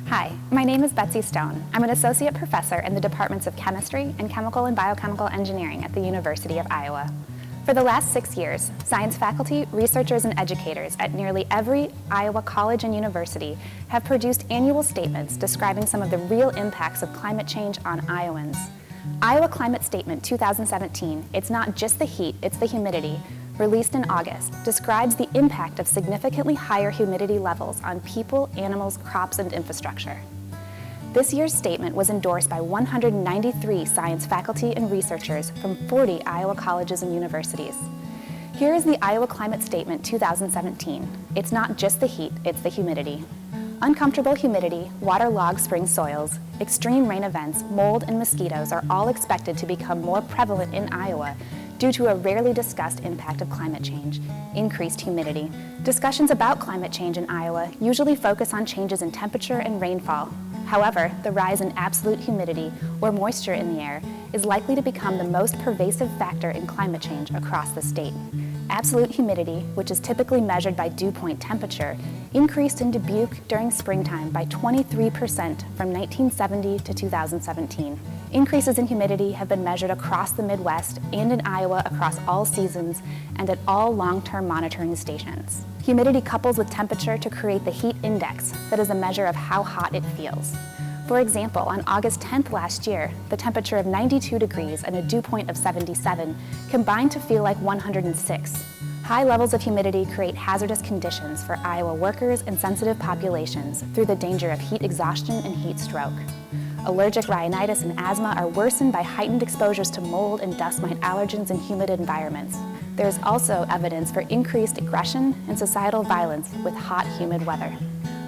Hi, my name is Betsy Stone. I'm an associate professor in the departments of chemistry and chemical and biochemical engineering at the University of Iowa. For the last 6 years, science faculty, researchers, and educators at nearly every Iowa college and university have produced annual statements describing some of the real impacts of climate change on Iowans. Iowa Climate Statement 2017, It's Not Just the Heat, It's the Humidity, released in August, describes the impact of significantly higher humidity levels on people, animals, crops, and infrastructure. This year's statement was endorsed by 193 science faculty and researchers from 40 Iowa colleges and universities. Here is the Iowa Climate Statement 2017. It's not just the heat, it's the humidity. Uncomfortable humidity, waterlogged spring soils, extreme rain events, mold, and mosquitoes are all expected to become more prevalent in Iowa due to a rarely discussed impact of climate change, increased humidity. Discussions about climate change in Iowa usually focus on changes in temperature and rainfall. However, the rise in absolute humidity, or moisture in the air, is likely to become the most pervasive factor in climate change across the state. Absolute humidity, which is typically measured by dew point temperature, increased in Dubuque during springtime by 23% from 1970 to 2017. Increases in humidity have been measured across the Midwest and in Iowa across all seasons and at all long-term monitoring stations. Humidity couples with temperature to create the heat index, that is a measure of how hot it feels. For example, on August 10th last year, the temperature of 92 degrees and a dew point of 77 combined to feel like 106. High levels of humidity create hazardous conditions for Iowa workers and sensitive populations through the danger of heat exhaustion and heat stroke. Allergic rhinitis and asthma are worsened by heightened exposures to mold and dust mite allergens in humid environments. There is also evidence for increased aggression and societal violence with hot, humid weather.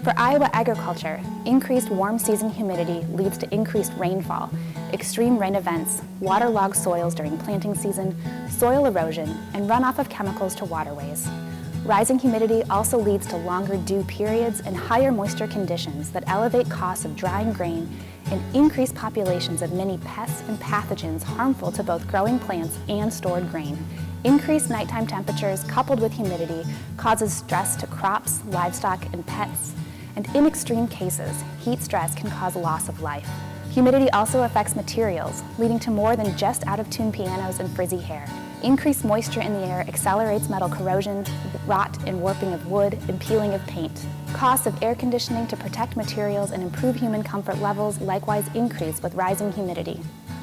For Iowa agriculture, increased warm season humidity leads to increased rainfall, extreme rain events, waterlogged soils during planting season, soil erosion, and runoff of chemicals to waterways. Rising humidity also leads to longer dew periods and higher moisture conditions that elevate costs of drying grain and increase populations of many pests and pathogens harmful to both growing plants and stored grain. Increased nighttime temperatures coupled with humidity causes stress to crops, livestock, and pets. And in extreme cases, heat stress can cause loss of life. Humidity also affects materials, leading to more than just out-of-tune pianos and frizzy hair. Increased moisture in the air accelerates metal corrosion, rot and warping of wood, and peeling of paint. Costs of air conditioning to protect materials and improve human comfort levels likewise increase with rising humidity.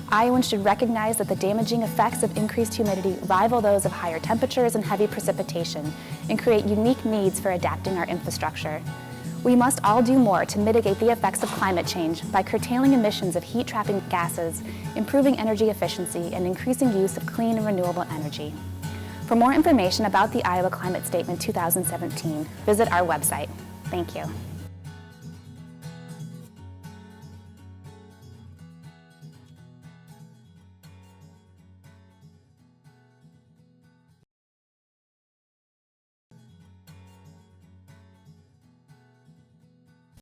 Iowans should recognize that the damaging effects of increased humidity rival those of higher temperatures and heavy precipitation and create unique needs for adapting our infrastructure. We must all do more to mitigate the effects of climate change by curtailing emissions of heat-trapping gases, improving energy efficiency, and increasing use of clean and renewable energy. For more information about the Iowa Climate Statement 2017, visit our website. Thank you.